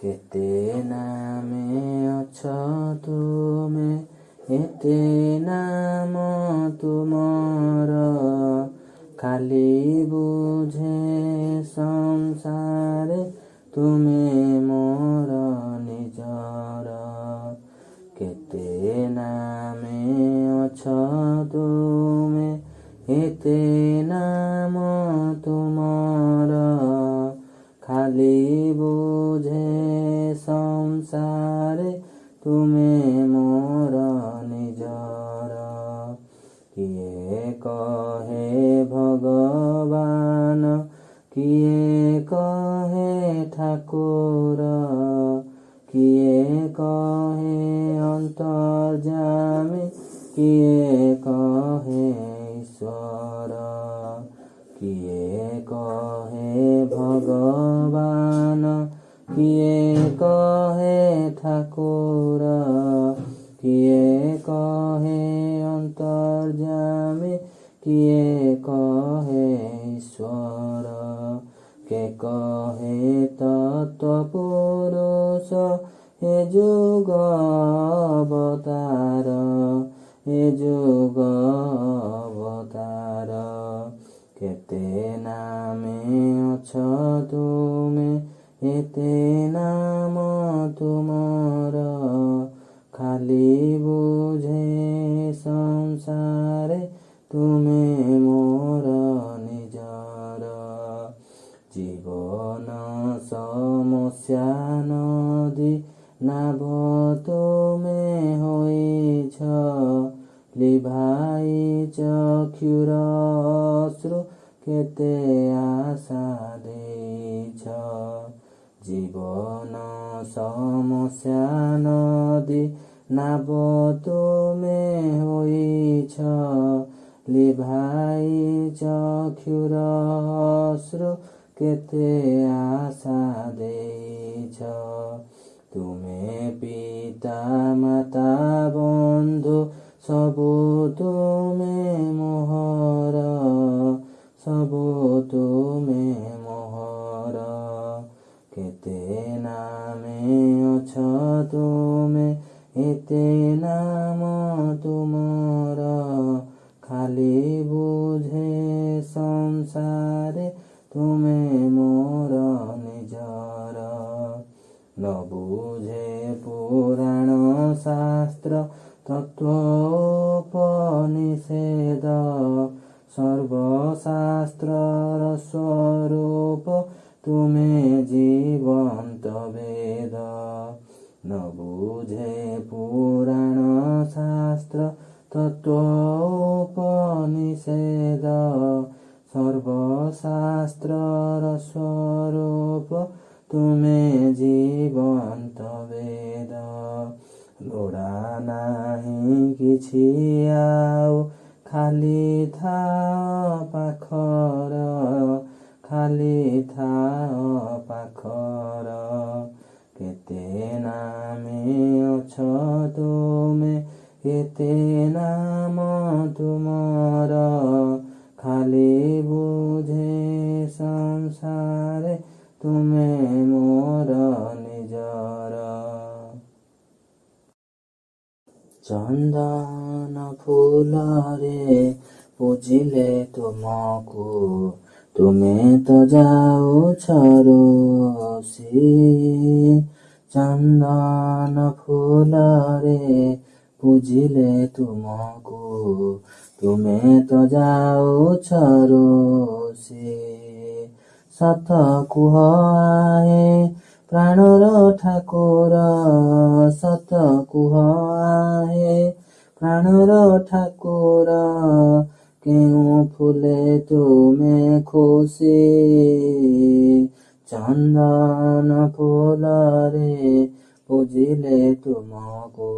କେତେ ନାମେ ଅଛ ତୁମେ, ଏତେ ନାମ ତୁମର, ଖାଲି ବୁଝେ ସଂସାରେ ତୁମେ ମୋର ନିଜର। କେତେ ନାମେ ଅଛ ତୁମେ, ଏତେ ନାମ ତୁମର, ଖାଲି ବୁଝେ ସଂସାରେ ତୁମେ ମୋର ନିଜର। କିଏ କହେ ଭଗବାନ, କିଏ କହେ ଠାକୁର, କିଏ କହେ ଅନ୍ତର୍ଯାମୀ, କିଏ କହେ ଈଶ୍ୱର। କିଏ କହେ ଭଗବାନ, କିଏ କହେ ଠାକୁର, କିଏ କହେ ଅନ୍ତର୍ଯାମୀ, କିଏ କହେ ଈଶ୍ୱର। କେ କହେ ତତ୍ତ୍ୱପୁରୁଷ, ଏ ଯୁଗ ଅବତାର, ଏ ଯୁଗ ଅବତାର। କେତେ ନାମେ ଅଛ ତୁମେ, ଏତେ ନାମ ତୁମର, ଖାଲି ବୁଝେ ସଂସାରେ ତୁମେ ମୋର ନିଜର। ଜୀବନ ସମସ୍ୟା ନଦୀ ନାଭ ତୁମେ ହୋଇଛ, ଲିଭାଇ ଚକ୍ଷୁର ଅଶ୍ରୁ କେତେ ଆଶା ଦେଇଛ। ଜୀବନ ସମସ୍ୟା ନଦୀ ନାବ ତୁମେ ହୋଇଛ, ଲିଭାଇ ଚକ୍ଷୁର ଅଶ୍ରୁ କେତେ ଆଶା ଦେଇଛ। ତୁମେ ପିତା ମାତା ବନ୍ଧୁ ସବୁ ତୁମେ ମୋହର, ସବୁ ତୁମେ ମୋହର। କେତେ ନାମେ ଅଛ ତୁମେ, ଏତେ ନାମ ତୁମର, ଖାଲି ବୁଝେ ସଂସାରେ ତୁମେ ମୋର ନିଜର। ନ ବୁଝେ ପୁରାଣ ଶାସ୍ତ୍ର ତତ୍ତ୍ୱୋପନିଷେଦ, ସର୍ବଶାସ୍ତ୍ରର ସ୍ୱରୂପ ତୁମେ ଜୀବନ୍ତ ବେଦ। ନ ବୁଝେ ପୁରାଣ ଶାସ୍ତ୍ର ତତ୍ତ୍ୱୋପନିଷେଦ, ସର୍ବଶାସ୍ତ୍ରର ସ୍ୱରୂପ ତୁମେ ଜୀବନ୍ତ ବେଦ। ଲୋଡ଼ା ନାହିଁ କିଛି ଆଉ, ଖାଲି ଥାଅ ପାଖର, ଖାଲି ଥାଅ ପାଖର। କେତେ ନାମେ ଅଛ ତୁମେ, ଏତେ ନାମ ତୁମର, ଖାଲି ବୁଝେ ସଂସାରେ ତୁମେ ମୋର ନିଜର। ଚନ୍ଦନ ଫୁଲରେ ପୂଜିଲେ ତୁମକୁ, ତୁମେ ତ ଯାଉଛ ରୋଷି। ଚନ୍ଦନ ଫୁଲରେ ପୂଜିଲେ ତୁମକୁ, ତୁମେ ତ ଯାଉଛ ରୋଷି। ସତ କୁହ ଆହେ ପ୍ରାଣର ଠାକୁର, ସତ କୁହ ଆହେ ପ୍ରାଣର ଠାକୁର, କେଉଁ ଫୁଲେ ତୁମେ ଖୁସି। ଚନ୍ଦନ ଫୁଲରେ ପୂଜିଲେ ତୁମକୁ,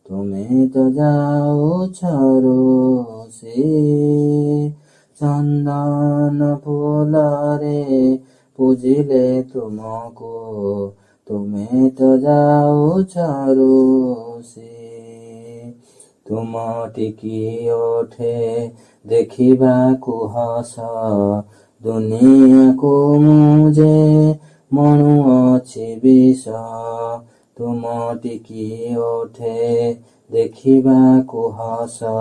ତୁମେ ତ ଯାଉଛ ରୋଷି। ଚନ୍ଦନ ଫୁଲରେ ପୂଜିଲେ ତୁମକୁ, ତୁମେ ତ ଯାଉଛ ରୋଷି। ତୁମ ଟିକି ଓଠେ ଦେଖିବାକୁ ହସ, ଦୁନିଆକୁ ମୁଁ ଯେ ମଣୁ ଅଛି ବିଷ ତୁମ ଟିକି ଓଠେ ଦେଖିବାକୁ ହସ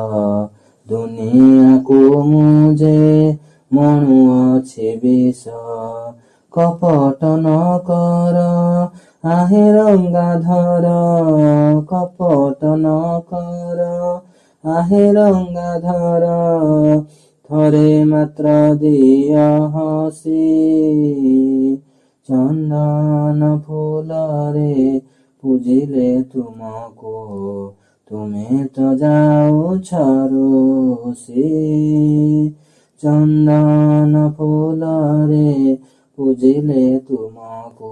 ଦୁନିଆକୁ ମୁଁ ଯେ ମଣୁ ଅଛି ବିଷ କପଟ ନ କର ଆହେ ରଙ୍ଗାଧର କପଟ ନ କର ଆହେ ରଙ୍ଗାଧର ଥରେ ମାତ୍ର ଦିଅ ହସି ଚନ୍ଦନ ଫୁଲରେ ପୂଜିଲେ ତୁମକୁ ତୁମେ ତ ଯାଉଛ ରୁଷି ଚନ୍ଦନ ଫୁଲରେ ପୂଜିଲେ ତୁମକୁ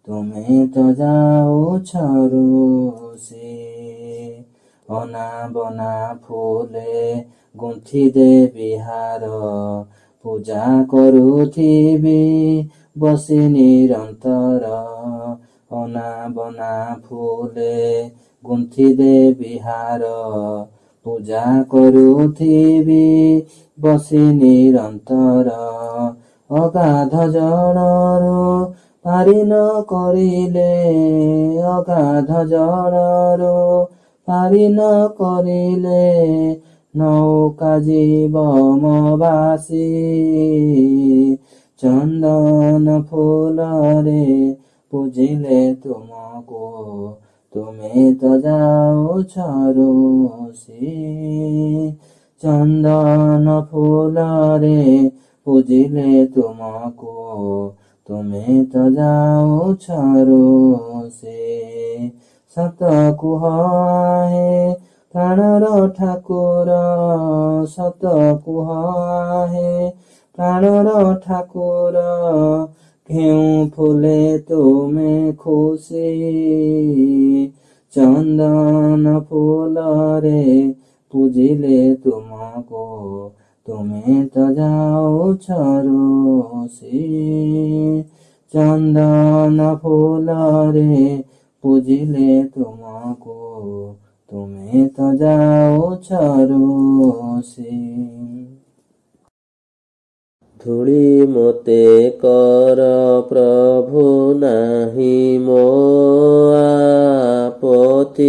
ତୁମେ ତ ଯାଉଛ ରୁଷି ଅନାବନା ଫୁଲେ ଗୁନ୍ଥି ଦେବି ହାର ପୂଜା କରୁଥିବି ବସି ନିରନ୍ତର ଅନାବନା ଫୁଲେ ଗୁନ୍ଥି ଦେବି ହାର ପୂଜା କରୁଥିବି ବସି ନିରନ୍ତର ଅଗାଧ ଜଳରୁ ପାରି ନ କରିଲେ ଅଗାଧ ଜଳରୁ ପାରି ନ କରିଲେ ନୌକା ଯିବ ମୋ ବାସି ଚନ୍ଦନ ଫୁଲରେ ପୂଜିଲେ ତୁମକୁ ତୁମେ ତ ଯାଉଛ ରୁଷି ଚନ୍ଦନ ଫୁଲରେ ପୂଜିଲେ ତୁମକୁ ତୁମେ ତ ଯାଉଛ ରୁଷି ସତ କୁହ ହେ ପ୍ରାଣର ଠାକୁର ସତ କୁହ ହେ ପ୍ରାଣର ଠାକୁର କେଉଁ ଫୁଲେ ତୁମେ ଖୁସି ଚନ୍ଦନ ଫୁଲରେ ପୂଜିଲେ ତୁମକୁ ତୁମେ ତ ଯାଉଛ ରୁଷି ଚନ୍ଦନ ଫୁଲରେ ପୂଜିଲେ ତୁମକୁ ତୁମେ ତ ଯାଉଛ ରୁଷି ଧୂଳି ମୋତେ କର ପ୍ରଭୁ ନାହିଁ ମୋ ଆପତ୍ତି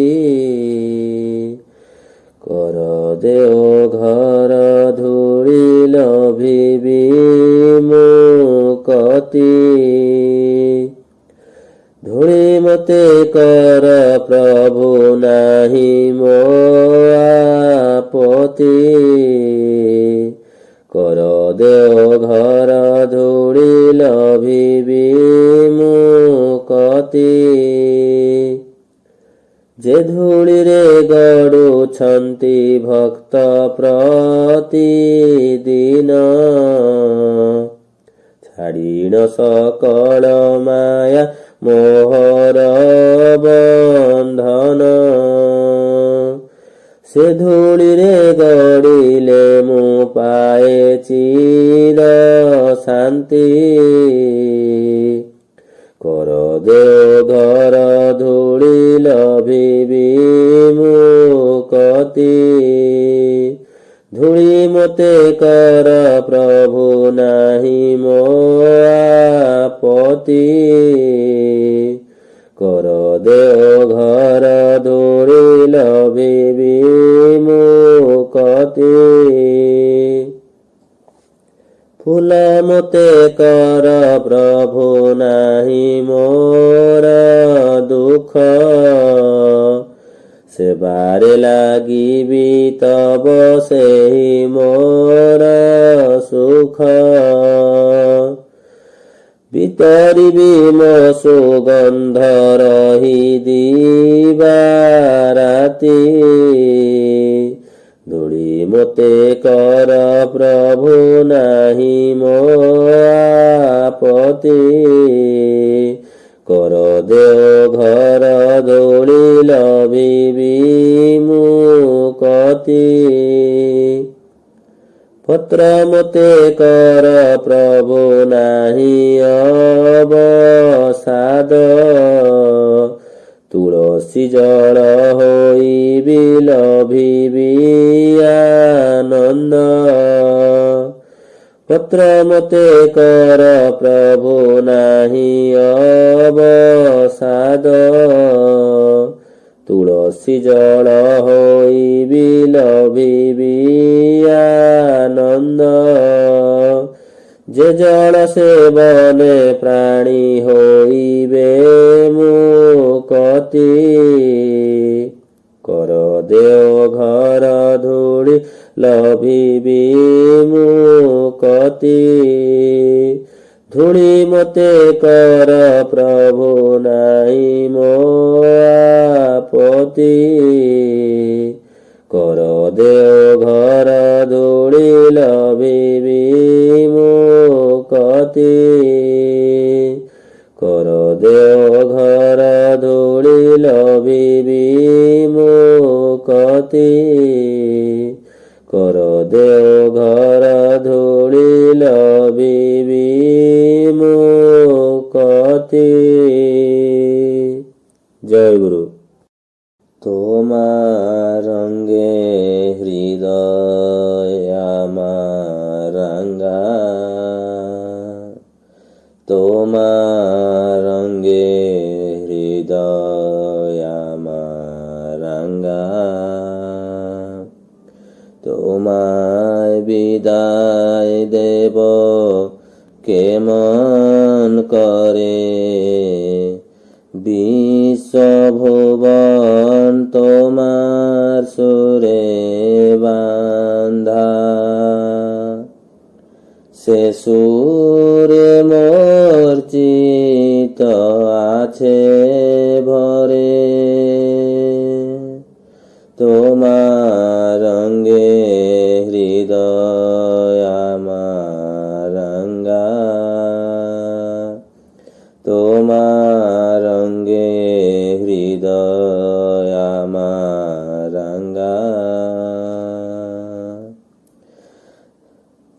କର ଦେଓ ଘର ଧୂଳି ଲଭିବି ମୁଁ କତି ଧୂଳି ମୋତେ କର ପ୍ରଭୁ ନାହିଁ ମୋ ଆପତ୍ତି କର ଦେଓ ଘର ଧୂଳି ଲଭିବି ମୁଁ କତି ଯେ ଧୂଳିରେ ଗଡୁଛନ୍ତି ଭକ୍ତ ପ୍ରତିଦିନ ଛାଡ଼ିଣ ସକଳ ମାୟା ମୋହର ବନ୍ଧନ ସେ ଧୂଳିରେ ଗଡ଼ିଲେ ମୁଁ ପାଏ ଚିର ଶାନ୍ତି କର ଦେଓ ଘର ଧୂଳି ଲଭିବି ମୁଁ କତି ଧୂଳି ମୋତେ କର ପ୍ରଭୁ ନାହିଁ ମୋ ଆପତ୍ତି କର ଦେଓ ଘର ଧୂଳି ଲଭିବି ମୁଁ କତି ଫୁଲ ମୋତେ କର ପ୍ରଭୁ ନାହିଁ ମୋର ଦୁଃଖ ସେବାରେ ଲାଗିବି ତବ ସେହି ମୋର ସୁଖ ବିତରିବି ମୋ ସୁଗନ୍ଧ ରହି ଦିବା ରାତି ଧୂଳି ମୋତେ କର ପ୍ରଭୁ ନାହିଁ ମୋ ଆପତ୍ତି କର ଦେଓ ଘର ଧୂଳି ଲଭିବି ମୁଁ କତି ପତ୍ର ମୋତେ କର ପ୍ରଭୁ ନାହିଁ ଅବସାଦ ତୁଳସୀ ଜଳ ହୋଇବି ଲଭିବି ଆନନ୍ଦ ପତ୍ର ମୋତେ କର ପ୍ରଭୁ ନାହିଁ অতি জড় হই বিলভিবি আনন্দ। যে জড় সেবনে প্রাণী হইবে মুকতি। কর দেও ঘর ধূলি লভিবি মুকতি। ধূলি মতে কর প্রভু নাই মো আপত্তি। কর দেও ঘর ধূলি লভিবি মুকতি। কর দেও ঘর ধূলি লভিবি মুকতি। কর দেও ঘর ধূলি লভিবি মুকতি। জয় গুরু। তোমার রঙ্গে হৃদয় আমার রাঙ্গা। তোমার রঙ্গে হৃদয় আমার রাঙ্গা। তোমায় বিদায় দেব কেমন করে। বিশ্বভুবন তোমার সুরে বান্ধা। সে সুরে মোর চিত্ত আছে ভরে। তোমার রঙ্গে হৃদয় আমার রাঙ্গা। তোমার রঙ্গে হৃদয় আমার রাঙ্গা।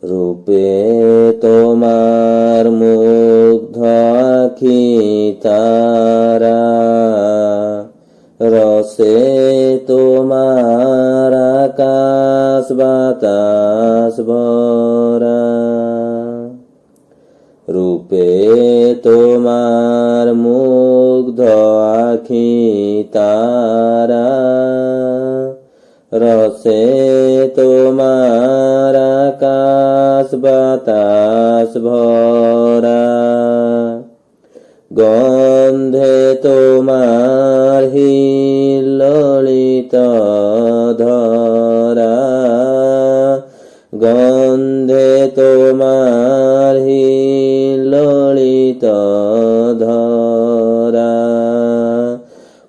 রূপে তোমার মুগ্ধ আখি তারা। রসে তোমার আকাশ বাতাস ভরা। রূপে তোমার মুগ্ধ আখি তারা। রসে তোমার আকাশ বাতাস ভরা। গন্ধে তোমার হিল্লোলিত ধরা। গন্ধে তোমার হিল্লোলিত ধরা।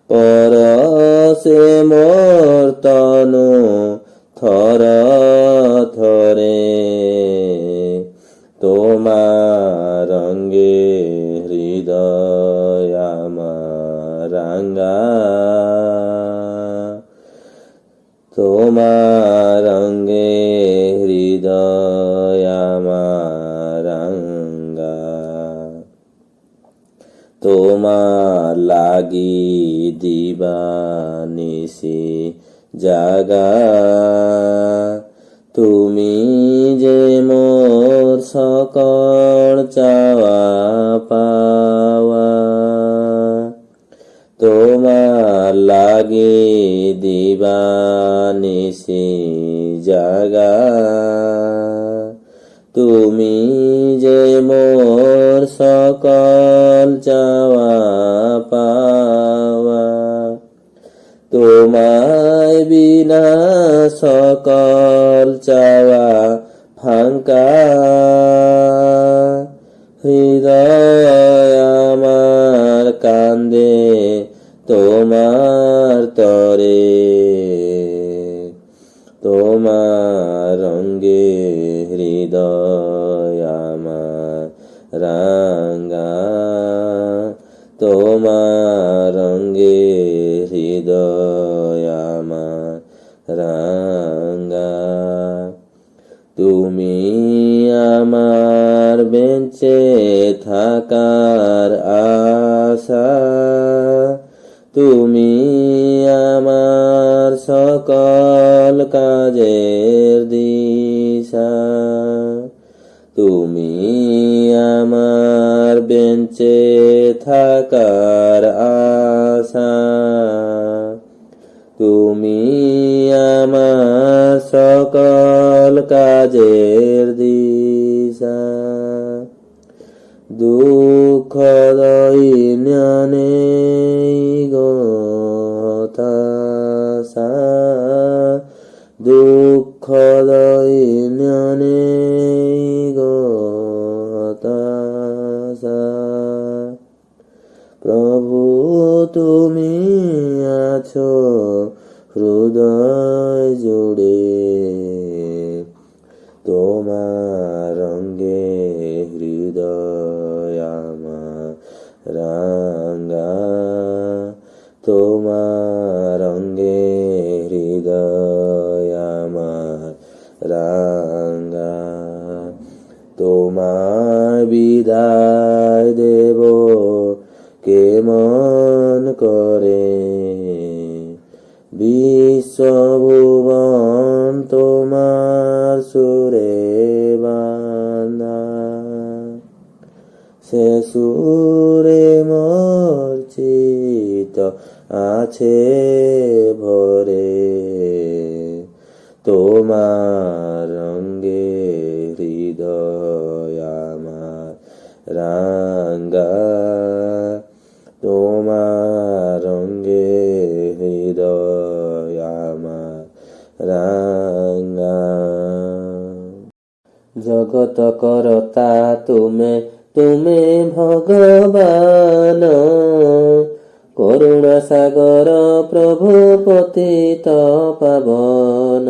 পরশে মোর তনু থর থরে। তোমার রঙ্গে হৃদয় আমার রাঙ্গা। তোমার রঙ্গে হৃদয় আমার রাঙ্গা। তোমার লাগি দিবানিশি জাগা। তুমি যে মোর সকল চাওয়া পাওয়া। তোমার লাগি দিবানিশি জাগা। তুমি যে মোর সকল চাওয়া পাওয়া। তোমায় বিনা সকল চাওয়া ফাঙ্কা। হৃদয় আমার কান্দে তোমার তরে। তোমার রঙ্গে হৃদয় আমার রাঙ্গা। তোমার রঙ্গে হৃদয় আমার রাঙ্গা। তুমি আমার বেঁচে থাকার আশা। তুমি আমার সকল কাজের দিশা। তুমি আমার বেঁচে থাকার আশা। আমার সকল কাজের দিশা। দুঃখ দৈন্যনে গো হতাশা, দুঃখ দৈন্যনে গো হতাশা। প্রভু তুমি আছো হৃদয় জুড়ে, তোমার রঙ্গে হৃদয় আমার রাঙ্গা, তোমার রঙ্গে হৃদয় আমার রাঙ্গা। তোমার বিদায় দেব কেমন করে, বিশ্বভুবন তোমার সুরে বাঁধা। সে সুরে মোর চিত্ত আছে ভরে, তোমার রঙ্গে হৃদয় আমার রাঙ্গা, তোমার রঙ্গে হৃদয় আমার রাঙ্গা। জগত করতা তুমে তুমে ভগবান, করুণা সাগর প্রভু পতিত পাবন,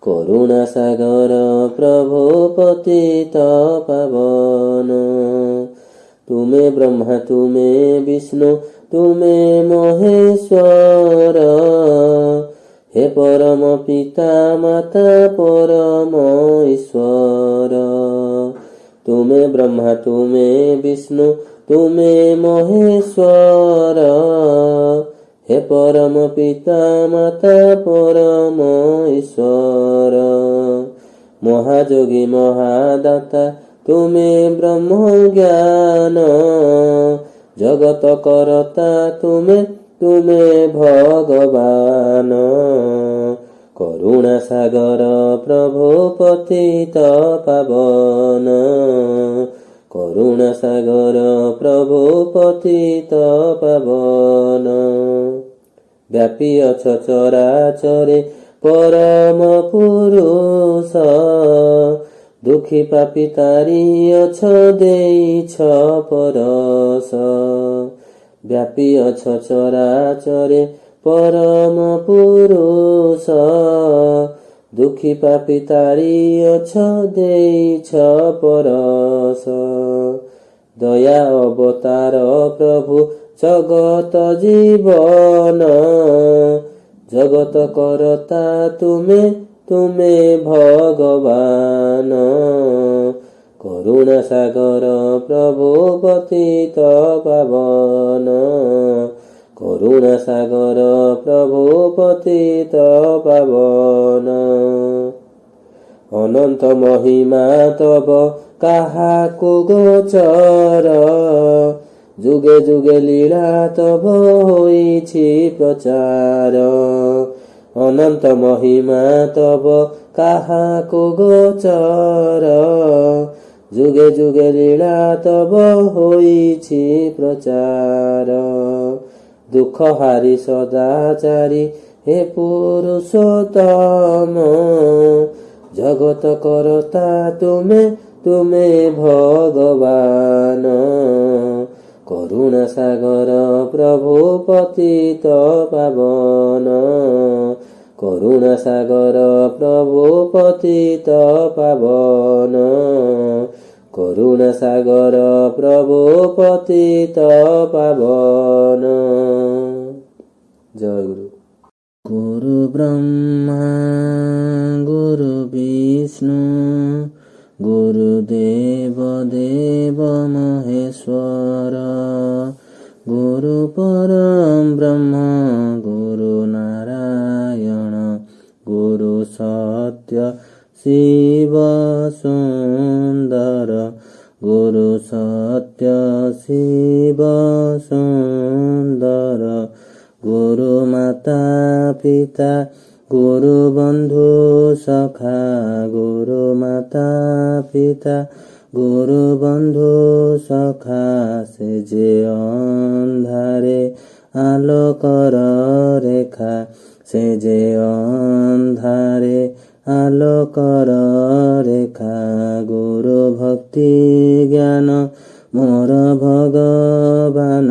করুণা সাগর প্রভু পতিত পাবন। তুমে ব্রহ্মা তুমে বিষ্ণু তুমে মহেশ্বর, হে পরম পিতা মাতা পরম ঈশ্বর। তুমে ব্রহ্মা তুমে বিষ্ণু তুমে মহেশ্বর, হে পরম পিতা মাতা পরম ঈশ্বর। মহাযোগী মহাদাতা তুমে ব্রহ্ম জ্ঞান, জগত করতা তুমে তুমে ভগবান। করুণা সাগর প্রভু পতিত পাবন, করুণা সাগর প্রভু পতিত পাবন। ব্যাপী অছ চরাচরে পরম পুরুষ, দুঃখী পাপী তারি অছ ଦେଇছ পরশ। ব্যাপী অছ চরাচরে পরম পুরুষ, দুঃখী পাপী তারি অছ ଦେଇছ পরশ। দয়া অবতার প্রভু জগত জীবন, জগত করতা তুমে তুমে ভগবান। করুণা সাগর প্রভু পতিত পাবন, করুণা সাগর প্রভু পতিত পাবন। অনন্ত মহিমা তব কাহাকু গোচর, যুগে যুগে লীলা তব হইছি প্রচার। অনন্ত মহিমা তব কাহাকু গোচর, যুগে যুগে লীলা তব হইছি প্রচার। দুঃখ হারি সদাচারী হে পুরুষোত্তম, জগত করতা তুমে তুমে ভগবান। করুণা সাগর প্রভু পতিত পাবন, করুণা সাগর প্রভু পতিত পাবন। করুণা সাগর প্রভু পতিত পাবন। জয় গুরু। গুরু ব্রহ্মা গুরু বিষ্ণু গুরুদেব দেব মহেশ্বর, গুরু পরম ব্রহ্ম গুরু নারায়ণ, গুরু সত্য শিব সুন্দর, গুরু সত্য শিব সুন্দর, গুরু মাতা পিতা গুরু বন্ধু সখা গুরু মাতা পিতা গুরু বন্ধু সখা সে যে অন্ধারে আলোকর রেখা সে যে অন্ধারে আলোকর রেখা গুরু ভক্তি জ্ঞান মোর ভগবান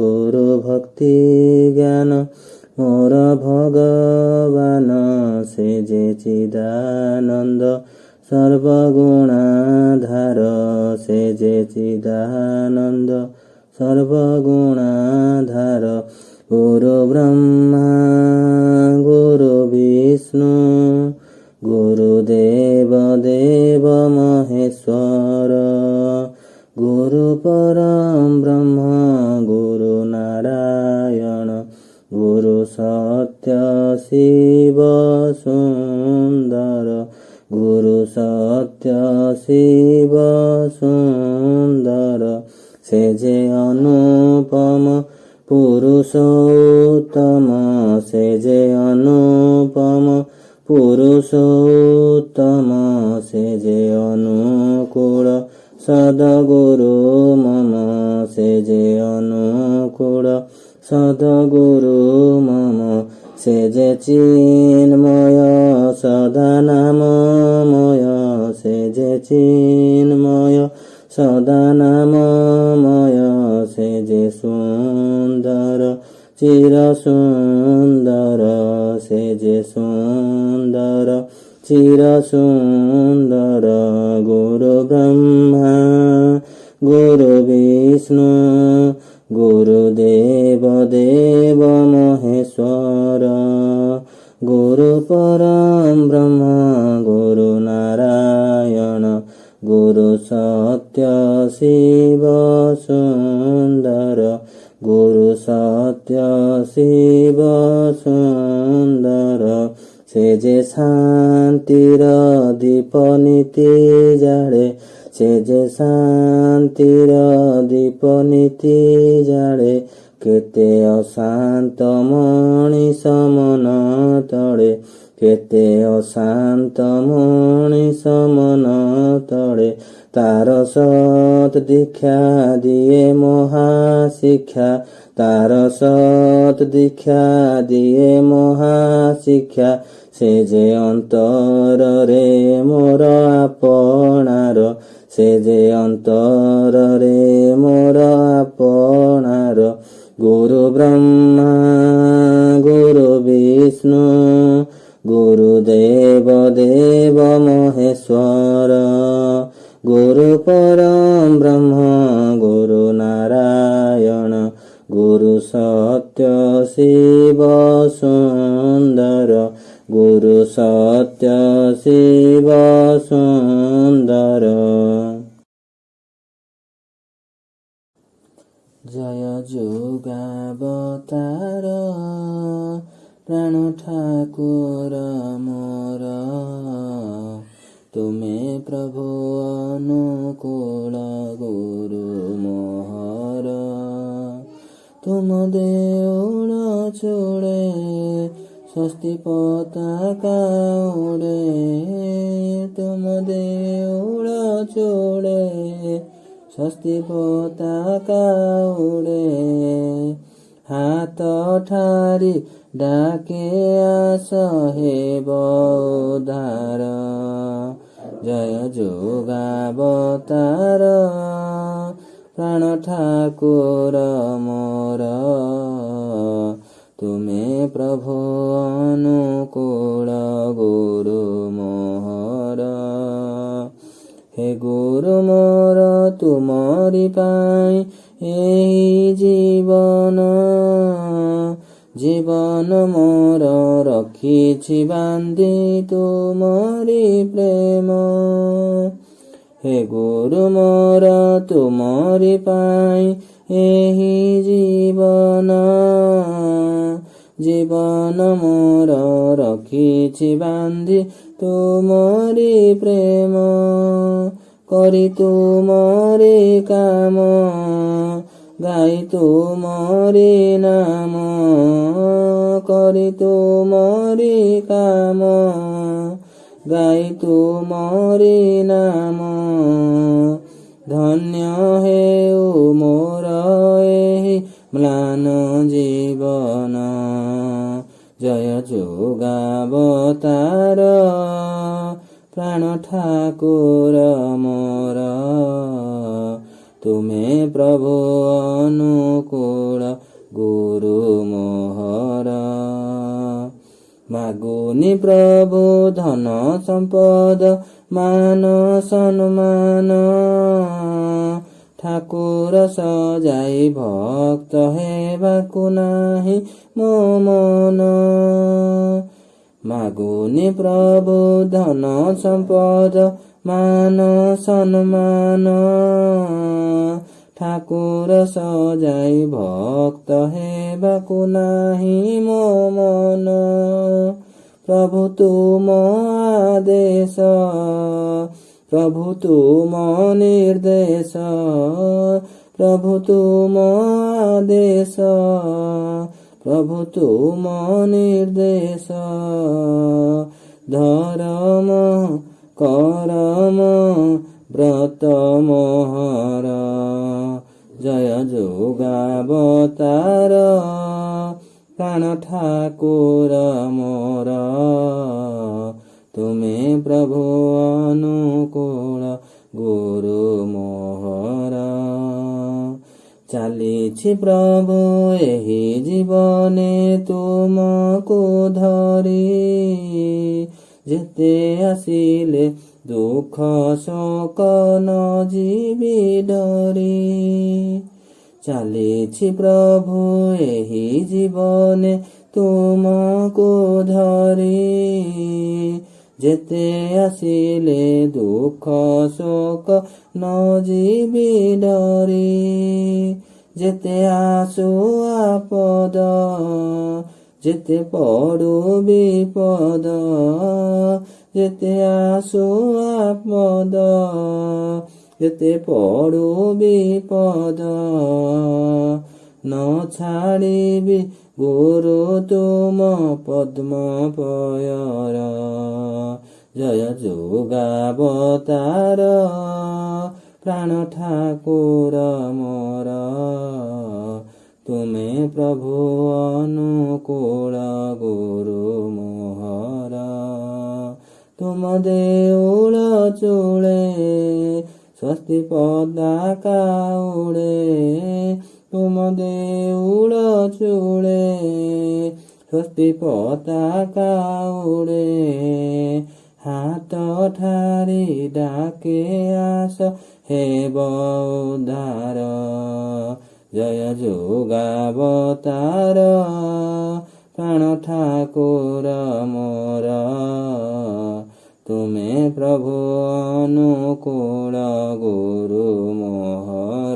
গুরু ভক্তি জ্ঞান মোর ভগবান সে যে চিদানন্দ সর্বগুণাধার সে যে চিদানন্দ সর্বগুণাধার গুরু ব্রহ্মা গুরু বিষ্ণু গুরুদেব দেব মহেশ্বর গুরু পরম ব্রহ্ম গুরু নারায়ণ গুরু সত্য শিব সুন্দর গুরু সত্য শিব সুন্দর সে যে অনুপম পুরুষোত্তম সে যে অনুপম পুরুষোত্তম সে যে অনুকূল সদগুরু মম সে যে অনুকূল সদগুরু মম সে যে চিন্ময় সদা নামময় সে যে চিন্ময় সদা নামময় সে যে সুন্দর চির সুন্দর সে যে সুন্দর চির সুন্দর গুরু ব্রহ্মা গুরু বিষ্ণু গুরুদেব দেব মহেশ্বর গুরু পরম ব্রহ্ম গুরু নারায়ণ গুরু সত্য শিব সুন্দর গুরু সত্য শিব সুন্দর সে যে শান্তির দীপ নীতি জাଳେ সে যে শান্তির দীপ নীতি জাଳେ কেতে অଶାନ୍ତ মଣିଷ ମନ ତଳେ କେତେ ଅଶାନ୍ତ ମଣିଷ ମନ ତଳେ ତାର ସତ୍ ଦୀକ୍ଷା ଦିଏ ମହାଶିକ୍ଷା ତାର ସତ୍ ଦୀକ୍ଷା ଦିଏ ମହାଶିକ୍ଷା ସେ ଯେ ଅନ୍ତରରେ ମୋର ଆପଣାର ସେ ଯେ ଅନ୍ତରରେ ମୋର ଆପଣାର ଗୁରୁ ବ୍ରହ୍ମା ଗୁରୁ ବିଷ୍ଣୁ ଗୁରୁଦେବ ଦେବ ମହେଶ୍ୱର ଗୁରୁ ପରମ ବ୍ରହ୍ମ ଗୁରୁ ନାରାୟଣ ଗୁରୁ ସତ୍ୟ ଶିବ ସୁନ୍ଦର ଗୁରୁ ସତ୍ୟ ଶିବ ସୁନ୍ଦର। ଜୟ ଯୁଗାବତାର ପ୍ରାଣ ଠାକୁର ମୋର ତୁମେ ପ୍ରଭୁ ଅନୁକୂଳ ଗୁରୁ ମୋହର ତୁମ ଦେଉଳ ଚୂଳେ ସ୍ୱସ୍ତି ପତାକା ଉଡ଼େ ତୁମ ଦେଉଳ ଚୂଳେ ସ୍ୱସ୍ତି ପତାକା ଉଡ଼େ ହାତ ଠାରି ଡାକେ ଆସ ହେବ ଉଦ୍ଧାର ଜୟ ଯୁଗାବତାର ପ୍ରାଣ ଠାକୁର ମୋର ତୁମେ ପ୍ରଭୁ ଅନୁକୂଳ ଗୁରୁ ମୋହର ହେ ଗୁରୁ ମୋର ତୁମରି ପାଇଁ ଏହି ଜୀବନ ଜୀବନ ମୋର ରଖିଛି ବାନ୍ଧି ତୁମରି ପ୍ରେମ ହେ ଗୁରୁ ମୋର ତୁମରି ପାଇଁ ଏହି ଜୀବନ ଜୀବନ ମୋର ରଖିଛି ବାନ୍ଧି ତୁମରି ପ୍ରେମ କରି ତୁମରି କାମ গাই তুমরি নাম, করি তুমরি কাম, গাই তুমরি নাম। ধন্য ହେଉ ମୋର ଏହି ମ୍ଳାନ ଜୀବନ, ଜୟ ଯୁଗାବତାର ପ୍ରାଣ ଠାକୁର ମୋର। ତୁମେ ପ୍ରଭୁ ଅନୁକୂଳ ଗୁରୁ ମୋହର। ମାଗୁନି ପ୍ରଭୁ ଧନ ସମ୍ପଦ ମାନ ସମ୍ମାନ, ଠାକୁର ସଜାଇ ଭକ୍ତ ହେବାକୁ ନାହିଁ ମୋ ମନ। ମାଗୁନି ପ୍ରଭୁ ଧନ ସମ୍ପଦ ମାନ ସମ୍ମାନ, ଠାକୁର ସଜାଇ ଭକ୍ତ ହେବାକୁ ନାହିଁ ମୋ ମନ। ପ୍ରଭୁ ତୁମ ଆଦେଶ, ପ୍ରଭୁ ତୁମ ନିର୍ଦ୍ଦେଶ, ପ୍ରଭୁ ତୁମ ଆଦେଶ, ପ୍ରଭୁ ତୁମ ନିର୍ଦ୍ଦେଶ। ଧରମ କରମ ବ୍ରତ ମୋହର, ଜୟ ଯୁଗାବତାର ପ୍ରାଣ ଠାକୁର ମୋର। ତୁମେ ପ୍ରଭୁ ଅନୁକୂଳ ଗୁରୁ ମୋହର। ଚାଲିଛି ପ୍ରଭୁ ଏହି ଜୀବନେ ତୁମକୁ ଧରି, ଯେତେ ଆସିଲେ ଦୁଃଖ ଶୋକ ନ ଯିବି ଡରି। ଚାଲିଛି ପ୍ରଭୁ ଏହି ଜୀବନେ ତୁମକୁ ଧରି, ଯେତେ ଆସିଲେ ଦୁଃଖ ଶୋକ ନ ଯିବି ଡରି। ଯେତେ ଆସୁ ଆପଦ, ଯେତେ ପଡୁ ବିପଦ, ଯେତେ ଆସୁ ଆପଦ, ଯେତେ ପଡୁ ବିପଦ, ନ ଛାଡ଼ିବି ଗୁରୁ ତୁମ ପଦ୍ମ ପୟର। ଜୟ ଯୁଗାବତାର ପ୍ରାଣ ଠାକୁର ମୋର। ତୁମେ ପ୍ରଭୁ ଅନୁକୂଳ ଗୁରୁ ମୋହର। ତୁମ ଦେଉଳ ଚୂଳେ ସ୍ୱସ୍ତି ପତାକା ଉଡ଼େ, ତୁମ ଦେଉଳ ଚୂଳେ ସ୍ୱସ୍ତି ପତାକା ଉଡ଼େ। ହାତ ଠାରି ଡାକେ ଆସ ହେବ ଉଦ୍ଧାର, ଜୟ ଯୁଗାବତାର ପ୍ରାଣ ଠାକୁର ମୋର। ତୁମେ ପ୍ରଭୁ ଅନୁକୂଳ ଗୁରୁ ମୋହର।